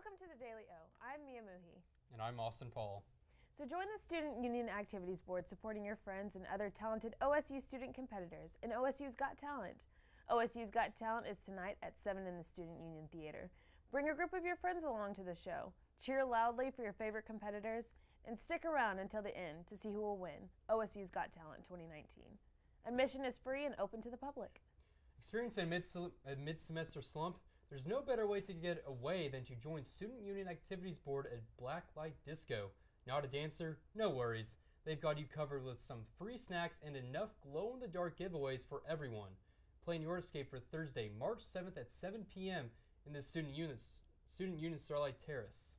Welcome to the Daily O. I'm Mia Muhi. And I'm Austin Paul. So join the Student Union Activities Board supporting your friends and other talented OSU student competitors in OSU's Got Talent. OSU's Got Talent is tonight at 7 in the Student Union Theater. Bring a group of your friends along to the show. Cheer loudly for your favorite competitors and stick around until the end to see who will win OSU's Got Talent 2019. Admission is free and open to the public. Experiencing a mid-semester slump? There's no better way to get away than to join Student Union Activities Board at Blacklight Disco. Not a dancer? No worries. They've got you covered with some free snacks and enough glow-in-the-dark giveaways for everyone. Plan your escape for Thursday, March 7th at 7 p.m. in the Student Union Starlight Terrace.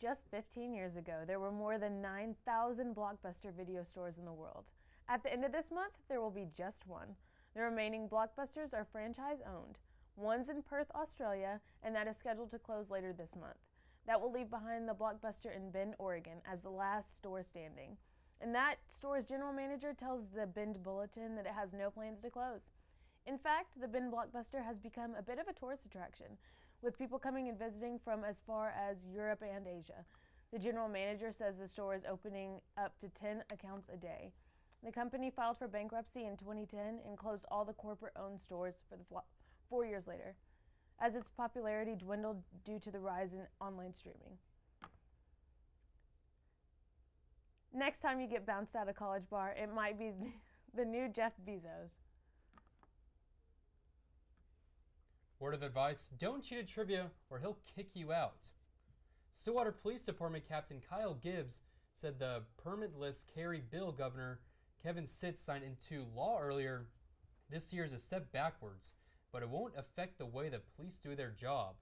Just 15 years ago, there were more than 9,000 Blockbuster video stores in the world. At the end of this month, there will be just one. The remaining Blockbusters are franchise-owned. One's in Perth, Australia, and that is scheduled to close later this month. That will leave behind the Blockbuster in Bend, Oregon as the last store standing. And that store's general manager tells the Bend Bulletin that it has no plans to close. In fact, the Bend Blockbuster has become a bit of a tourist attraction, with people coming and visiting from as far as Europe and Asia. The general manager says the store is opening up to 10 accounts a day. The company filed for bankruptcy in 2010 and closed all the corporate-owned stores for the 4 years later, as its popularity dwindled due to the rise in online streaming. Next time you get bounced out of College Bar, it might be the new Jeff Bezos. Word of advice, don't cheat at trivia or he'll kick you out. Stillwater Police Department Captain Kyle Gibbs said the permitless carry bill Governor Kevin Stitt signed into law earlier this year is a step backwards, but it won't affect the way the police do their job.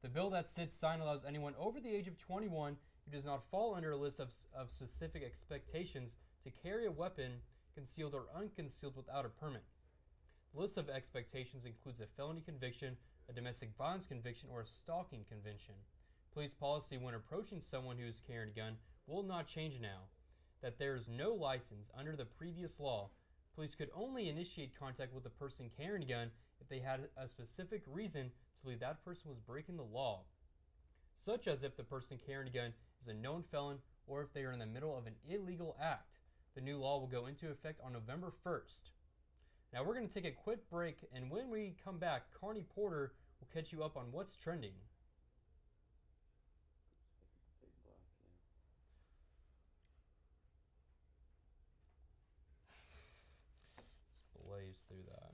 The bill that Stitt signed allows anyone over the age of 21 who does not fall under a list of specific expectations to carry a weapon, concealed or unconcealed, without a permit. The list of expectations includes a felony conviction, a domestic violence conviction, or a stalking conviction. Police policy when approaching someone who is carrying a gun will not change now. That there is no license under the previous law. Police could only initiate contact with the person carrying a gun if they had a specific reason to believe that person was breaking the law, such as if the person carrying a gun is a known felon or if they are in the middle of an illegal act. The new law will go into effect on November 1st. Now we're going to take a quick break, and when we come back, Carney Porter will catch you up on what's trending. Blaze through that.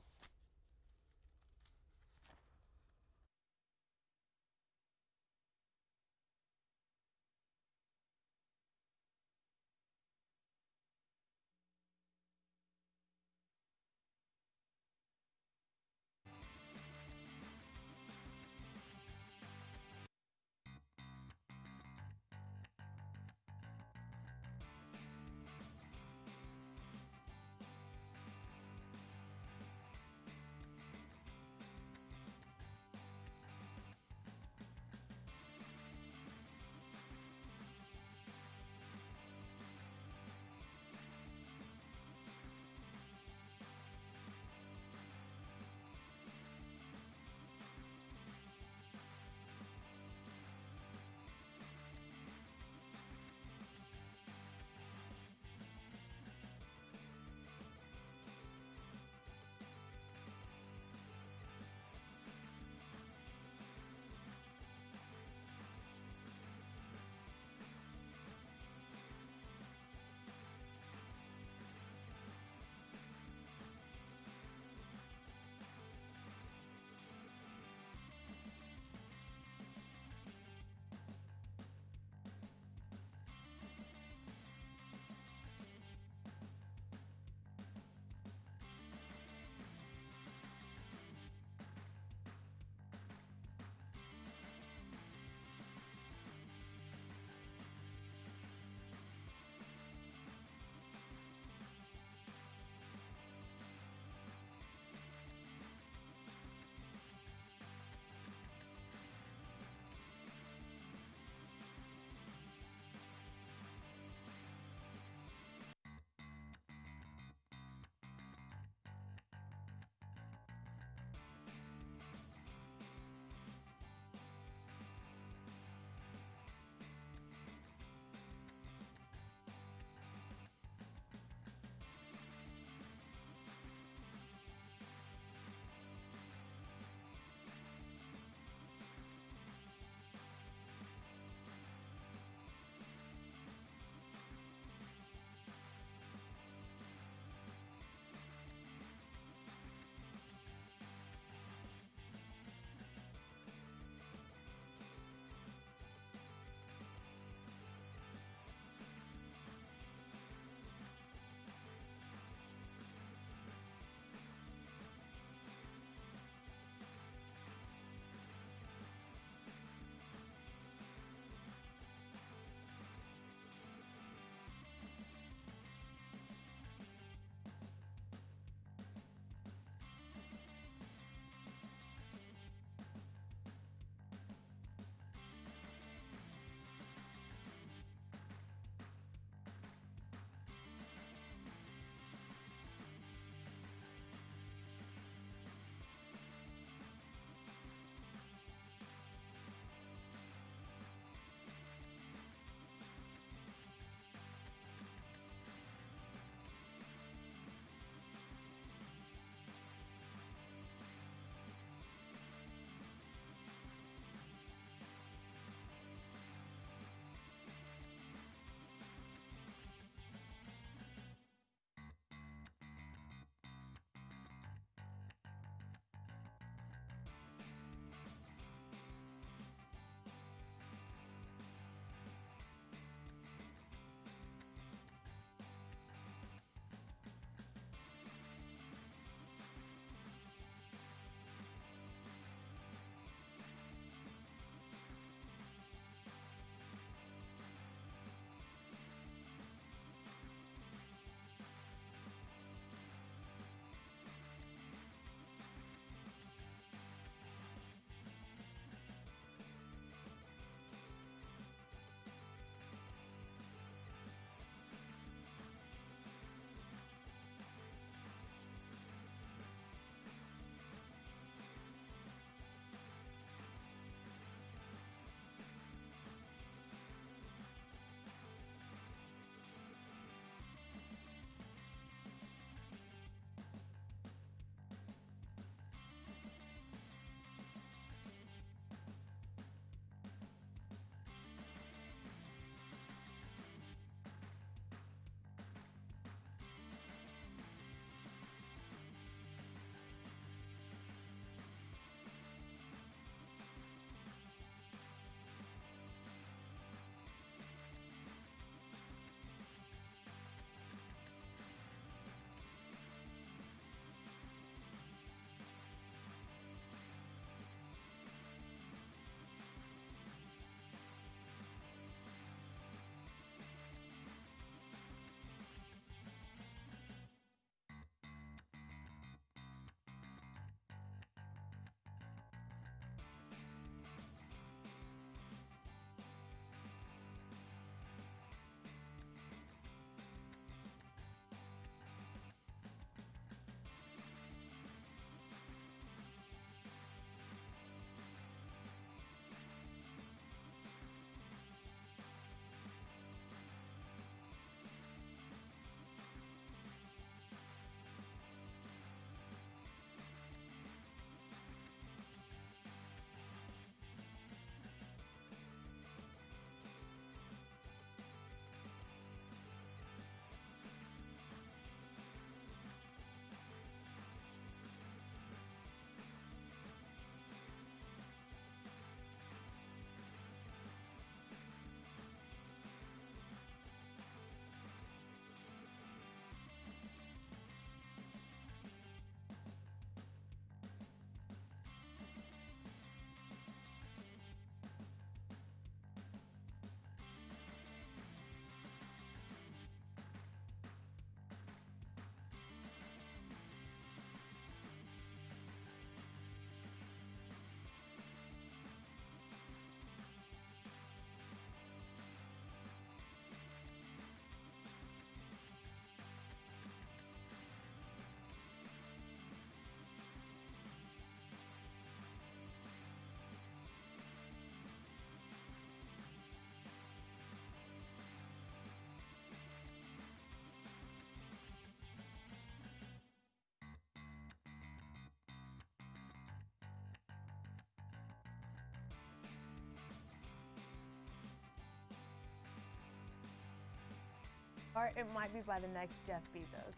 Or it might be by the next Jeff Bezos.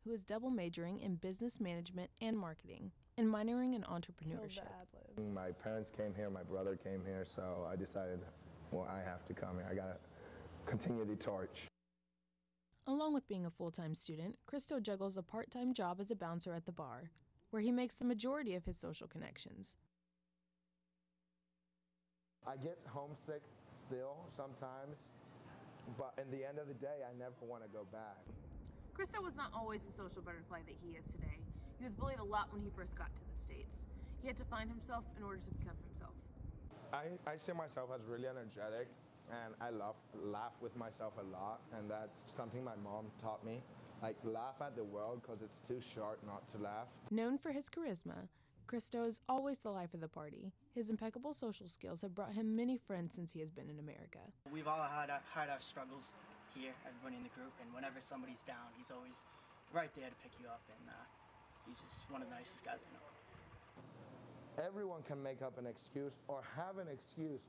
Who is double majoring in business management and marketing and minoring in entrepreneurship. My parents came here, my brother came here, so I decided, well, I have to come here. I gotta continue the torch. Along with being a full-time student, Christo juggles a part-time job as a bouncer at the bar, where he makes the majority of his social connections. I get homesick still sometimes, but in the end of the day, I never want to go back. Christo was not always the social butterfly that he is today. He was bullied a lot when he first got to the States. He had to find himself in order to become himself. I see myself as really energetic, and I laugh with myself a lot, and that's something my mom taught me. Like, laugh at the world because it's too short not to laugh. Known for his charisma, Christo is always the life of the party. His impeccable social skills have brought him many friends since he has been in America. We've all had our struggles here, everybody in the group, and whenever somebody's down, he's always right there to pick you up, and he's just one of the nicest guys I know. Everyone can make up an excuse or have an excuse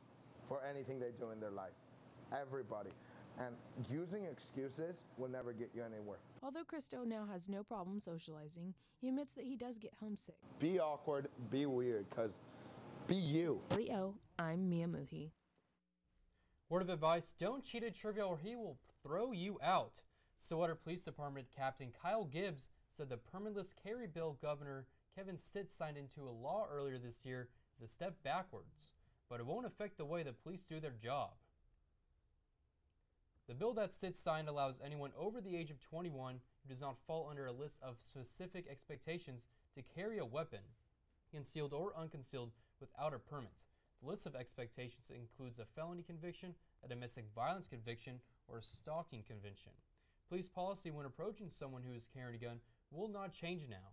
for anything they do in their life. Everybody. And using excuses will never get you anywhere. Although Christo now has no problem socializing, he admits that he does get homesick. Be awkward, be weird, because be you. Leo, I'm Mia Muhi. Word of advice, don't cheat at trivia or he will throw you out. Stillwater Police Department Captain Kyle Gibbs said the permitless carry bill Governor Kevin Stitt signed into a law earlier this year is a step backwards, but it won't affect the way the police do their job. The bill that Stitt signed allows anyone over the age of 21 who does not fall under a list of specific expectations to carry a weapon, concealed or unconcealed, without a permit. The list of expectations includes a felony conviction, a domestic violence conviction, or a stalking conviction. Police policy when approaching someone who is carrying a gun will not change now.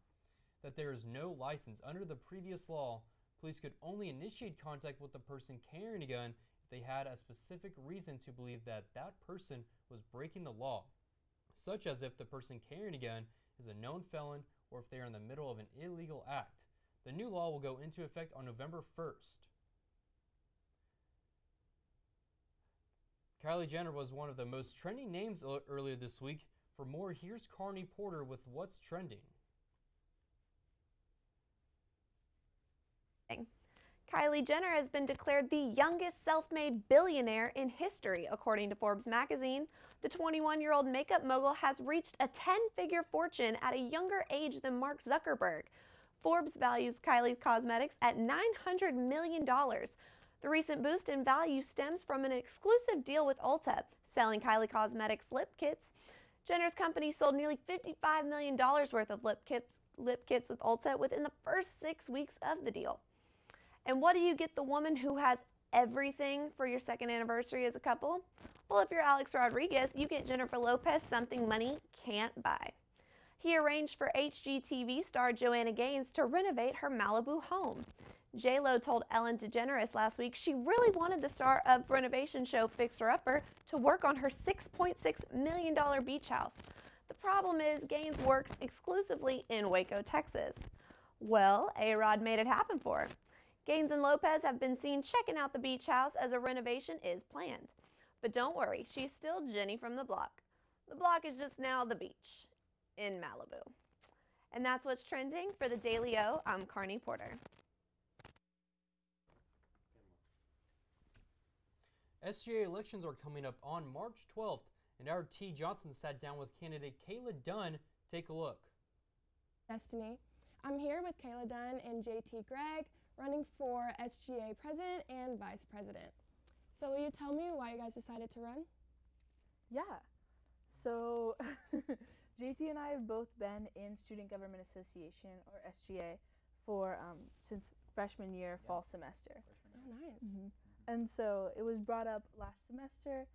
That there is no license under the previous law, police could only initiate contact with the person carrying a gun if they had a specific reason to believe that that person was breaking the law, such as if the person carrying a gun is a known felon or if they are in the middle of an illegal act. The new law will go into effect on November 1st. Kylie Jenner was one of the most trending names earlier this week. For more, here's Carney Porter with what's trending. Kylie Jenner has been declared the youngest self-made billionaire in history, according to Forbes magazine. The 21-year-old makeup mogul has reached a 10-figure fortune at a younger age than Mark Zuckerberg. Forbes values Kylie Cosmetics at $900 million. The recent boost in value stems from an exclusive deal with Ulta, selling Kylie Cosmetics lip kits. Jenner's company sold nearly $55 million worth of lip kits with Ulta within the first 6 weeks of the deal. And what do you get the woman who has everything for your second anniversary as a couple? Well, if you're Alex Rodriguez, you get Jennifer Lopez something money can't buy. He arranged for HGTV star Joanna Gaines to renovate her Malibu home. J.Lo told Ellen DeGeneres last week she really wanted the star of renovation show Fixer Upper to work on her $6.6 million beach house. The problem is Gaines works exclusively in Waco, Texas. Well, A-Rod made it happen for her. Gaines and Lopez have been seen checking out the beach house as a renovation is planned. But don't worry, she's still Jenny from the block. The block is just now the beach in Malibu. And that's what's trending. For the Daily O, I'm Carney Porter. SGA elections are coming up on March 12th, and our T. Johnson sat down with candidate Kayla Dunn. Take a look. Destiny. I'm here with Kayla Dunn and JT Gregg, running for SGA President and Vice President. So will you tell me why you guys decided to run? Yeah, so JT and I have both been in Student Government Association, or SGA, for since freshman year, fall semester. Oh, nice. And so it was brought up last semester,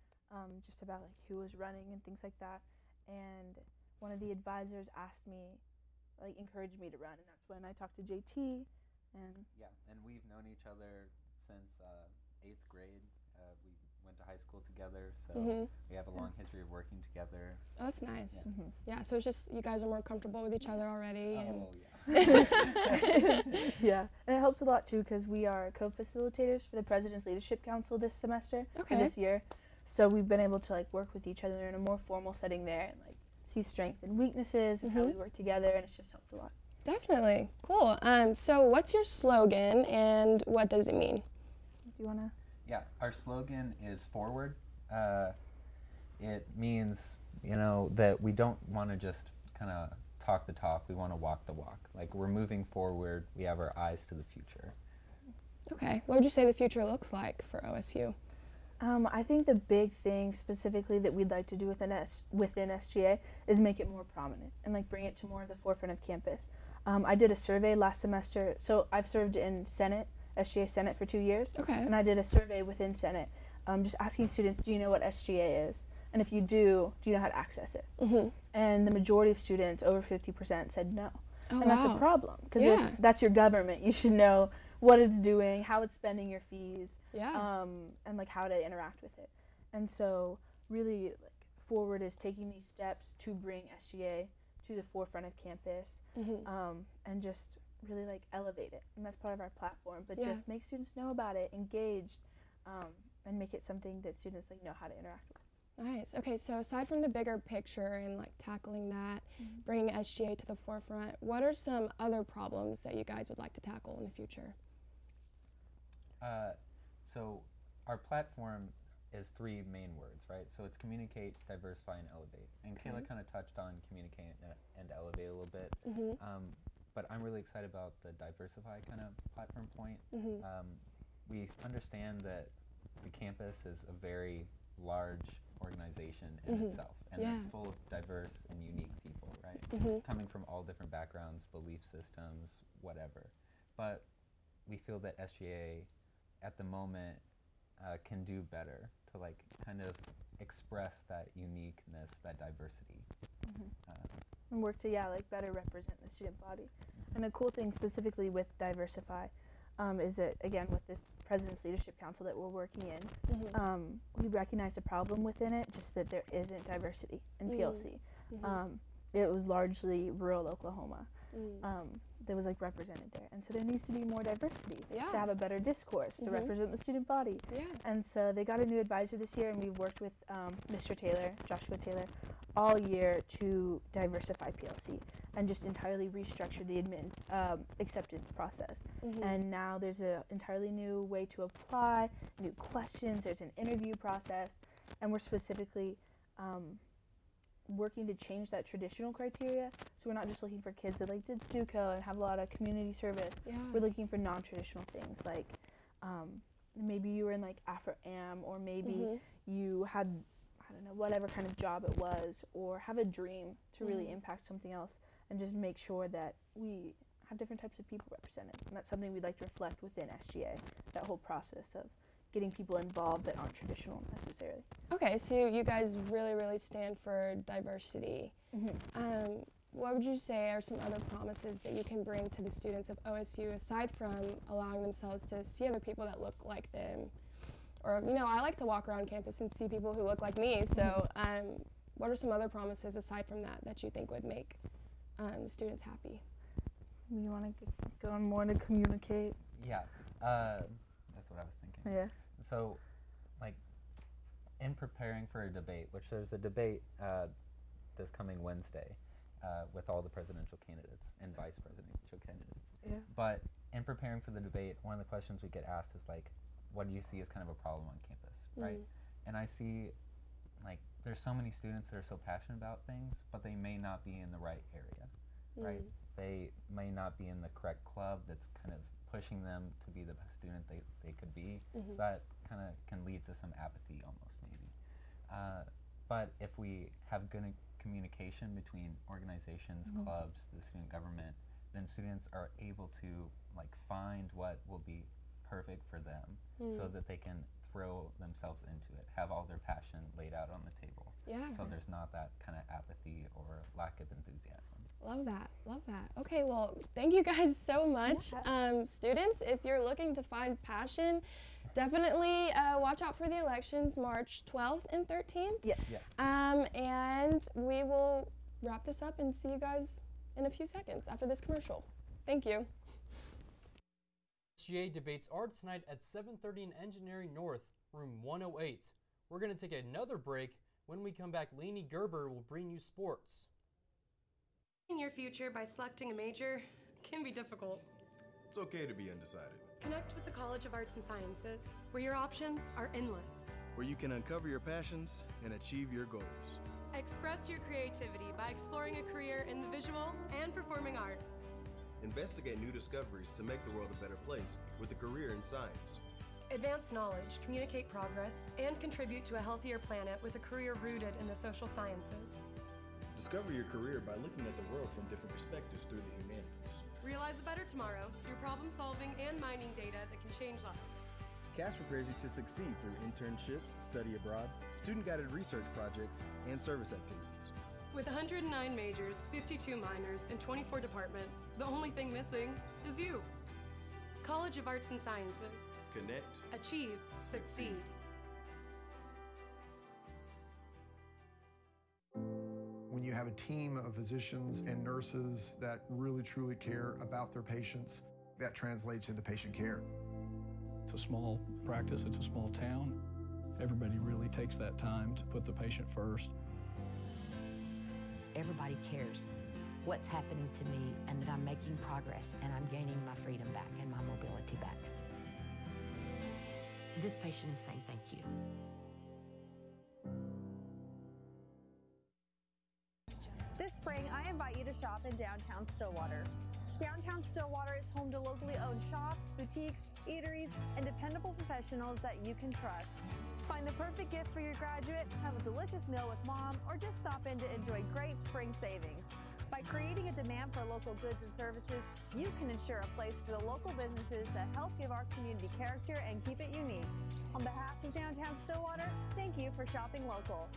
just about like who was running and things like that. And one of the advisors asked me, like encouraged me to run, and that's when I talked to JT. And yeah, and we've known each other since 8th grade. We went went to high school together, so we have a long history of working together. Oh, that's nice. Yeah. Yeah, so it's just you guys are more comfortable with each other already. Oh, yeah. Yeah, and it helps a lot too because we are co-facilitators for the President's Leadership Council this semester, or this year. So we've been able to like work with each other in a more formal setting there and like see strengths and weaknesses and how we work together, and it's just helped a lot. Definitely. Cool. So what's your slogan and what does it mean? Do you want to? Yeah, our slogan is forward. It means, you know, that we don't want to just kind of talk the talk, we want to walk the walk. Like, we're moving forward, we have our eyes to the future. Okay. What would you say the future looks like for OSU? I think the big thing specifically that we'd like to do within SGA is make it more prominent and like bring it to more of the forefront of campus. I did a survey last semester, so I've served in Senate, SGA Senate for 2 years, and I did a survey within Senate, just asking students, do you know what SGA is? And if you do you know how to access it? And the majority of students, over 50%, said no. Oh, and that's a problem, because if that's your government, you should know what it's doing, how it's spending your fees, and like how to interact with it. And so really like forward is taking these steps to bring SGA to the forefront of campus, and just really like elevate it. And that's part of our platform, but just make students know about it, engaged, and make it something that students like know how to interact with. Nice. Okay, so aside from the bigger picture and like tackling that, bringing SGA to the forefront, what are some other problems that you guys would like to tackle in the future? So our platform is 3 main words, right? So it's communicate, diversify, and elevate. And Kayla kind of touched on communicate and elevate a little bit. But I'm really excited about the diversify kind of platform point. We understand that the campus is a very large organization in itself, and it's full of diverse and unique people, right? Coming from all different backgrounds, belief systems, whatever. But we feel that SGA at the moment can do better to like kind of express that uniqueness, that diversity. And work to like better represent the student body. And the cool thing specifically with Diversify is that, again, with this President's Leadership Council that we're working in, we recognize a problem within it, just that there isn't diversity in PLC. It was largely rural Oklahoma that was like represented there, and so there needs to be more diversity to have a better discourse to represent the student body. And so they got a new advisor this year, and we've worked with Mr. Taylor, Joshua Taylor, all year to diversify PLC and just entirely restructure the acceptance process. And now there's an entirely new way to apply, new questions, there's an interview process, and we're specifically working to change that traditional criteria, so we're not just looking for kids that like did Stuco and have a lot of community service. We're looking for non-traditional things like maybe you were in like Afro-Am, or maybe you had, I don't know, whatever kind of job it was, or have a dream to really impact something else, and just make sure that we have different types of people represented. And that's something we'd like to reflect within SGA, that whole process of getting people involved that aren't traditional necessarily. Okay, so you guys really stand for diversity. What would you say are some other promises that you can bring to the students of OSU, aside from allowing themselves to see other people that look like them? Or, you know, I like to walk around campus and see people who look like me, so what are some other promises aside from that you think would make the students happy? You want to go on more to communicate? Yeah, that's what I was thinking. So, like, in preparing for a debate, which there's a debate this coming Wednesday with all the presidential candidates and vice presidential candidates. But in preparing for the debate, one of the questions we get asked is like, what do you see as kind of a problem on campus, right? And I see, like, there's so many students that are so passionate about things, but they may not be in the right area, right? They may not be in the correct club that's kind of pushing them to be the best student they could be. So that kind of can lead to some apathy almost, maybe. But if we have good communication between organizations, clubs, the student government, then students are able to like find what will be perfect for them, so that they can throw themselves into it, have all their passion laid out on the table. So there's not that kind of apathy or lack of enthusiasm. Love that. Okay, well, thank you guys so much. Students, if you're looking to find passion, Definitely watch out for the elections March 12th and 13th. Yes. And we will wrap this up and see you guys in a few seconds after this commercial. Thank you. SGA debates are tonight at 7:30 in Engineering North, room 108. We're going to take another break. When we come back, Lainey Gerber will bring you sports. In your future by selecting a major can be difficult. It's okay to be undecided. Connect with the College of Arts and Sciences, where your options are endless. Where you can uncover your passions and achieve your goals. Express your creativity by exploring a career in the visual and performing arts. Investigate new discoveries to make the world a better place with a career in science. Advance knowledge, communicate progress, and contribute to a healthier planet with a career rooted in the social sciences. Discover your career by looking at the world from different perspectives through the humanities. Realize a better tomorrow through problem solving and mining data that can change lives. CAS prepares you to succeed through internships, study abroad, student-guided research projects, and service activities. With 109 majors, 52 minors, and 24 departments, the only thing missing is you. College of Arts and Sciences. Connect. Achieve. Succeed. When you have a team of physicians and nurses that really truly care about their patients, that translates into patient care. It's a small practice, it's a small town. Everybody really takes that time to put the patient first. Everybody cares what's happening to me and that I'm making progress and I'm gaining my freedom back and my mobility back. This patient is saying thank you. This spring, I invite you to shop in downtown Stillwater. Downtown Stillwater is home to locally owned shops, boutiques, eateries, and dependable professionals that you can trust. Find the perfect gift for your graduate, have a delicious meal with mom, or just stop in to enjoy great spring savings. By creating a demand for local goods and services, you can ensure a place for the local businesses that help give our community character and keep it unique. On behalf of Downtown Stillwater, thank you for shopping local.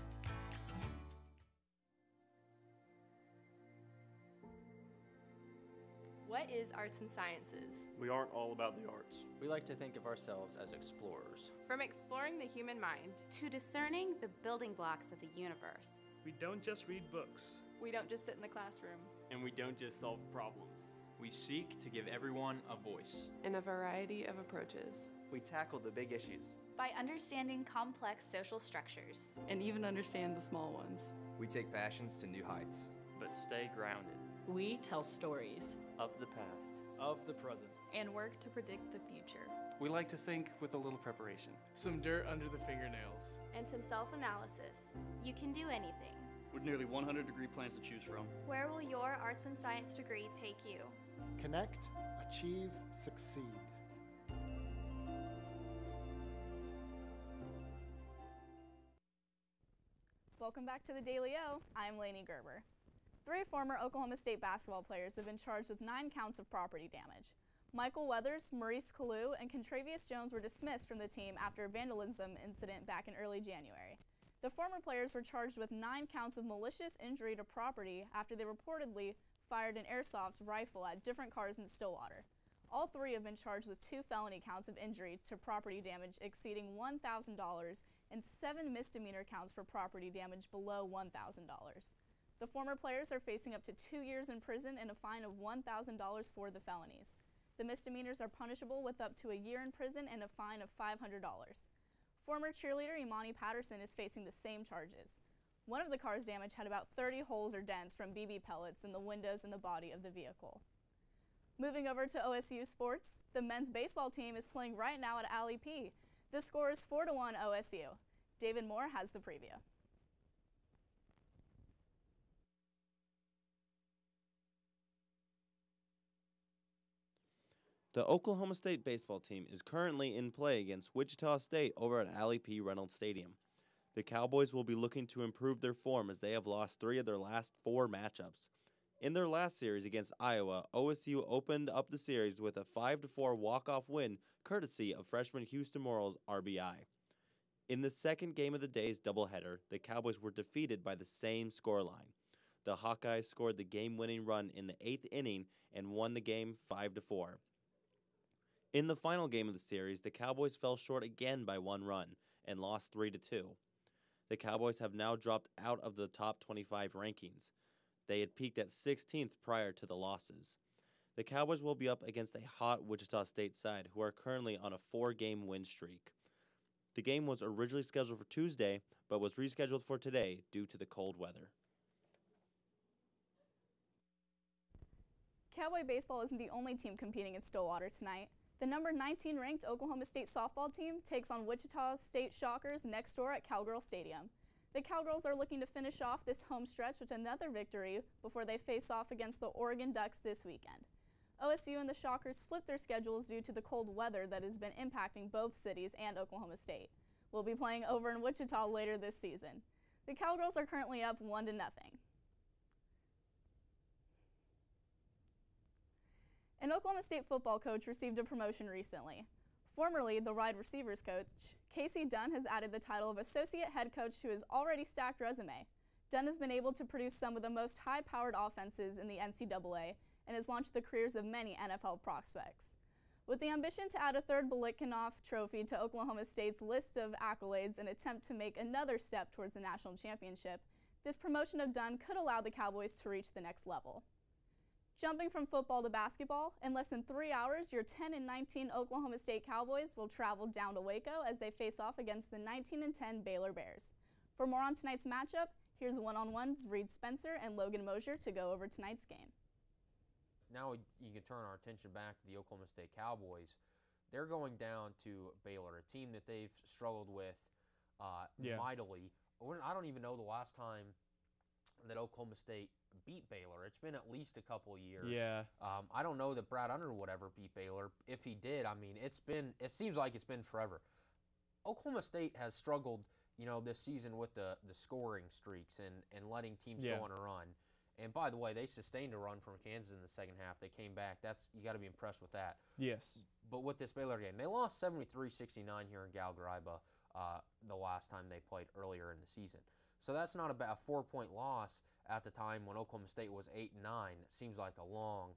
What is arts and sciences? We aren't all about the arts. We like to think of ourselves as explorers. From exploring the human mind to discerning the building blocks of the universe. We don't just read books. We don't just sit in the classroom. And we don't just solve problems. We seek to give everyone a voice. In a variety of approaches. We tackle the big issues. By understanding complex social structures. And even understand the small ones. We take passions to new heights. But stay grounded. We tell stories. Of the past. Of the present. And work to predict the future. We like to think with a little preparation. Some dirt under the fingernails. And some self-analysis. You can do anything. With nearly 100-degree plans to choose from. Where will your arts and science degree take you? Connect, achieve, succeed. Welcome back to the Daily O. I'm Lainey Gerber. 3 former Oklahoma State basketball players have been charged with 9 counts of property damage. Michael Weathers, Maurice Kalu, and Contravious Jones were dismissed from the team after a vandalism incident back in early January. The former players were charged with 9 counts of malicious injury to property after they reportedly fired an airsoft rifle at different cars in Stillwater. All 3 have been charged with 2 felony counts of injury to property damage exceeding $1,000 and 7 misdemeanor counts for property damage below $1,000. The former players are facing up to 2 years in prison and a fine of $1,000 for the felonies. The misdemeanors are punishable with up to a year in prison and a fine of $500. Former cheerleader Imani Patterson is facing the same charges. One of the cars damaged had about 30 holes or dents from BB pellets in the windows and the body of the vehicle. Moving over to OSU sports, the men's baseball team is playing right now at Alley P. The score is 4-1 OSU. David Moore has the preview. The Oklahoma State baseball team is currently in play against Wichita State over at Alley P. Reynolds Stadium. The Cowboys will be looking to improve their form as they have lost 3 of their last 4 matchups. In their last series against Iowa, OSU opened up the series with a 5-4 walk-off win courtesy of freshman Houston Morrill's RBI. In the second game of the day's doubleheader, the Cowboys were defeated by the same scoreline. The Hawkeyes scored the game-winning run in the 8th inning and won the game 5-4. In the final game of the series, the Cowboys fell short again by 1 run and lost 3-2. The Cowboys have now dropped out of the top 25 rankings. They had peaked at 16th prior to the losses. The Cowboys will be up against a hot Wichita State side who are currently on a 4-game win streak. The game was originally scheduled for Tuesday, but was rescheduled for today due to the cold weather. Cowboy baseball isn't the only team competing in Stillwater tonight. The number 19 ranked Oklahoma State softball team takes on Wichita State Shockers next door at Cowgirl Stadium. The Cowgirls are looking to finish off this home stretch with another victory before they face off against the Oregon Ducks this weekend. OSU and the Shockers flipped their schedules due to the cold weather that has been impacting both cities and Oklahoma State. We'll be playing over in Wichita later this season. The Cowgirls are currently up 1-0. An Oklahoma State football coach received a promotion recently. Formerly the wide receivers coach, Casey Dunn has added the title of associate head coach to his already stacked resume. Dunn has been able to produce some of the most high-powered offenses in the NCAA and has launched the careers of many NFL prospects. With the ambition to add a third Biletnikoff Trophy to Oklahoma State's list of accolades and attempt to make another step towards the national championship, this promotion of Dunn could allow the Cowboys to reach the next level. Jumping from football to basketball, in less than 3 hours, your 10-19 Oklahoma State Cowboys will travel down to Waco as they face off against the 19-10 Baylor Bears. For more on tonight's matchup, here's one-on-ones Reed Spencer and Logan Mosier to go over tonight's game. Now you can turn our attention back to the Oklahoma State Cowboys. They're going down to Baylor, a team that they've struggled with mightily. I don't even know the last time that Oklahoma State beat Baylor. It's been at least a couple of years. Yeah. I don't know that Brad Underwood ever beat Baylor. If he did, I mean, it seems like it's been forever. Oklahoma State has struggled, this season with the scoring streaks and letting teams go on a run. And by the way, they sustained a run from Kansas in the second half. They came back. You got to be impressed with that. Yes. But with this Baylor game, they lost 73-69 here in Galgariba the last time they played earlier in the season. So that's not about a 4-point loss at the time when Oklahoma State was 8-9. It seems like a long,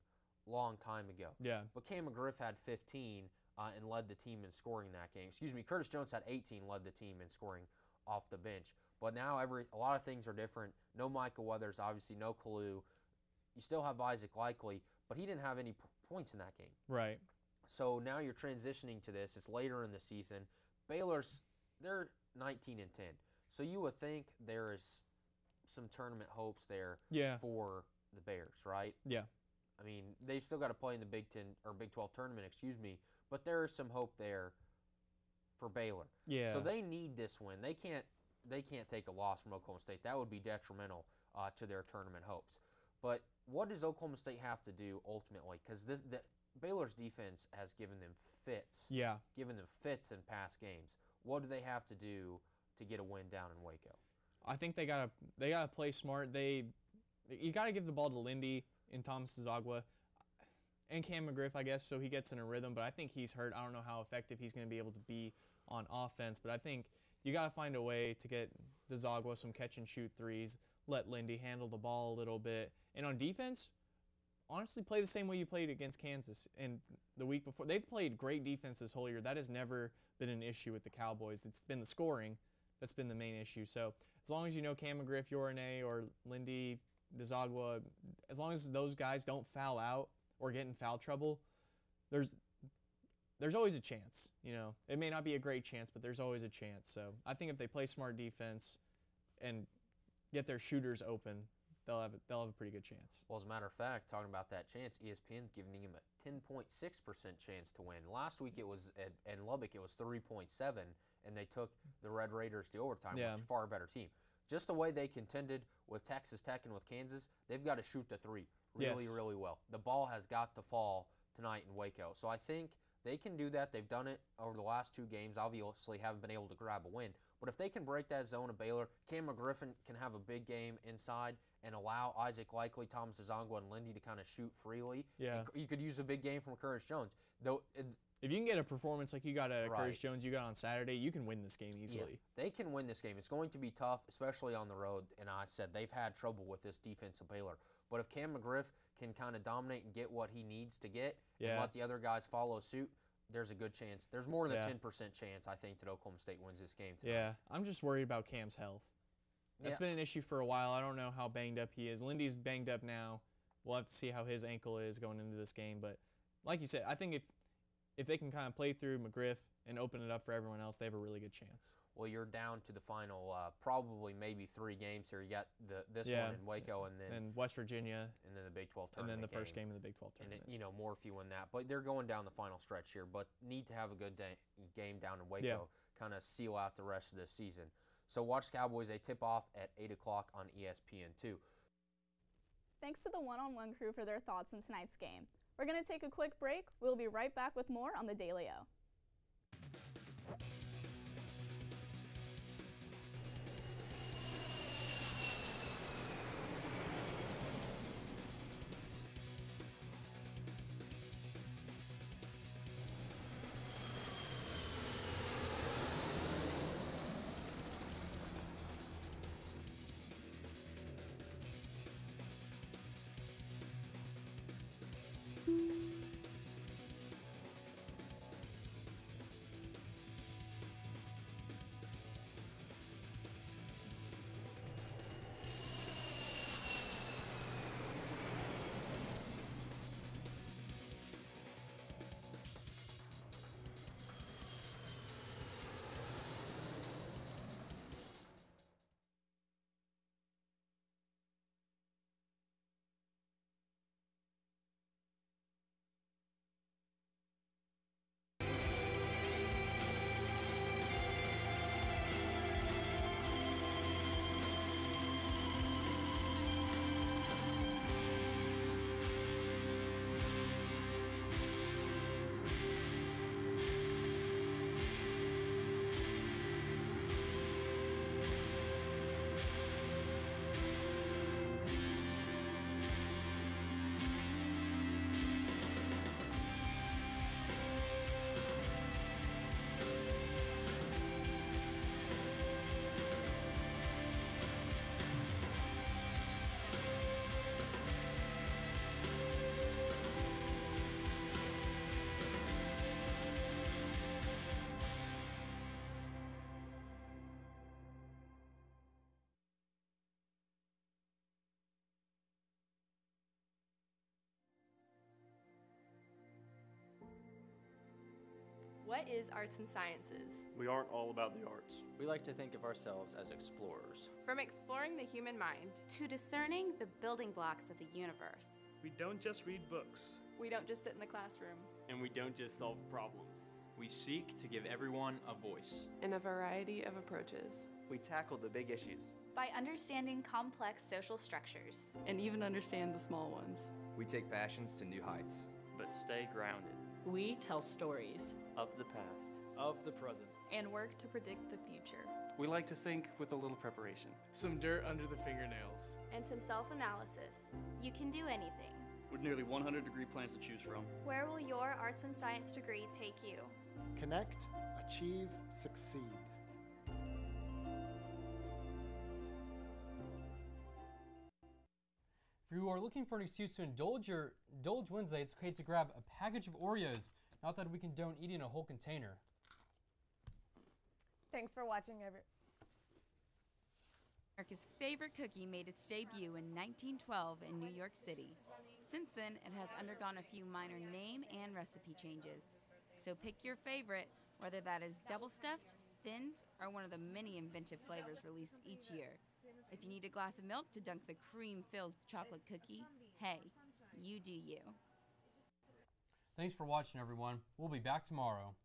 long time ago. Yeah. But Cam McGriff had 15 and led the team in scoring that game. Excuse me, Curtis Jones had 18, led the team in scoring off the bench. But now a lot of things are different. No Michael Weathers, obviously no Kalu. You still have Isaac Likely, but he didn't have any points in that game. Right. So now you're transitioning to this. It's later in the season. They're 19-10. So you would think there is some tournament hopes there for the Bears, right? Yeah. I mean, they've still got to play in the Big 12 tournament, but there is some hope there for Baylor. Yeah. So they need this win. They can't take a loss from Oklahoma State. That would be detrimental to their tournament hopes. But what does Oklahoma State have to do ultimately? Because Baylor's defense has given them fits. Yeah. Given them fits in past games. What do they have to do to get a win down in Waco? I think they gotta play smart. You gotta give the ball to Lindy and Thomas Zagwa and Cam McGriff, I guess, so he gets in a rhythm. But I think he's hurt. I don't know how effective he's going to be able to be on offense. But I think you gotta find a way to get the Zagwa some catch and shoot threes. Let Lindy handle the ball a little bit. And on defense, honestly, play the same way you played against Kansas and the week before. They've played great defense this whole year. That has never been an issue with the Cowboys. It's been the scoring that's been the main issue. So as long as you know Cam McGriff, Yorane, or Lindy, Desagua, as long as those guys don't foul out or get in foul trouble, there's always a chance. It may not be a great chance, but there's always a chance. So I think if they play smart defense and get their shooters open, they'll have a pretty good chance. Well, as a matter of fact, talking about that chance, ESPN's giving them a 10.6% chance to win. Last week it was in Lubbock, it was 3.7, and they took the Red Raiders to overtime, which is a far better team. Just the way they contended with Texas Tech and with Kansas, they've got to shoot the three really, really well. The ball has got to fall tonight in Waco. So I think they can do that. They've done it over the last two games. Obviously haven't been able to grab a win. But if they can break that zone of Baylor, Cam McGriff can have a big game inside and allow Isaac Likely, Thomas Zagwa, and Lindy to kind of shoot freely. Yeah. You could use a big game from Curtis Jones. If you can get a performance like you got at Curtis Jones, you got on Saturday, you can win this game easily. Yeah, they can win this game. It's going to be tough, especially on the road. And I said they've had trouble with this defense of Baylor. But if Cam McGriff can kind of dominate and get what he needs to get and let the other guys follow suit, there's a good chance. There's more than a 10% chance, I think, that Oklahoma State wins this game tonight. Yeah, I'm just worried about Cam's health. That's been an issue for a while. I don't know how banged up he is. Lindy's banged up now. We'll have to see how his ankle is going into this game. But like you said, I think if they can kind of play through McGriff and open it up for everyone else, they have a really good chance. Well, you're down to the final probably maybe 3 games here. You got this one in Waco and then West Virginia. And then the Big 12 tournament. And then the game. first game of the Big 12 tournament. And, more if you win that. But they're going down the final stretch here. But need to have a good game down in Waco, kind of seal out the rest of the season. So watch Cowboys. They tip off at 8 o'clock on ESPN2. Thanks to the one-on-one crew for their thoughts in tonight's game. We're going to take a quick break. We'll be right back with more on the Daily O. What is arts and sciences? We aren't all about the arts. We like to think of ourselves as explorers. From exploring the human mind to discerning the building blocks of the universe. We don't just read books. We don't just sit in the classroom. And we don't just solve problems. We seek to give everyone a voice. In a variety of approaches. We tackle the big issues. By understanding complex social structures. And even understand the small ones. We take passions to new heights. But stay grounded. We tell stories. Of the past. Of the present. And work to predict the future. We like to think with a little preparation. Some dirt under the fingernails. And some self-analysis. You can do anything. With nearly 100 degree plans to choose from. Where will your arts and science degree take you? Connect, achieve, succeed. If you are looking for an excuse to indulge Wednesday, it's okay to grab a package of Oreos. Not that we condone eating a whole container. Thanks for watching, America's favorite cookie made its debut in 1912 in New York City. Since then, it has undergone a few minor name and recipe changes. So pick your favorite, whether that is double stuffed, thins, or one of the many inventive flavors released each year. If you need a glass of milk to dunk the cream-filled chocolate cookie, hey, you do you. Thanks for watching, everyone. We'll be back tomorrow.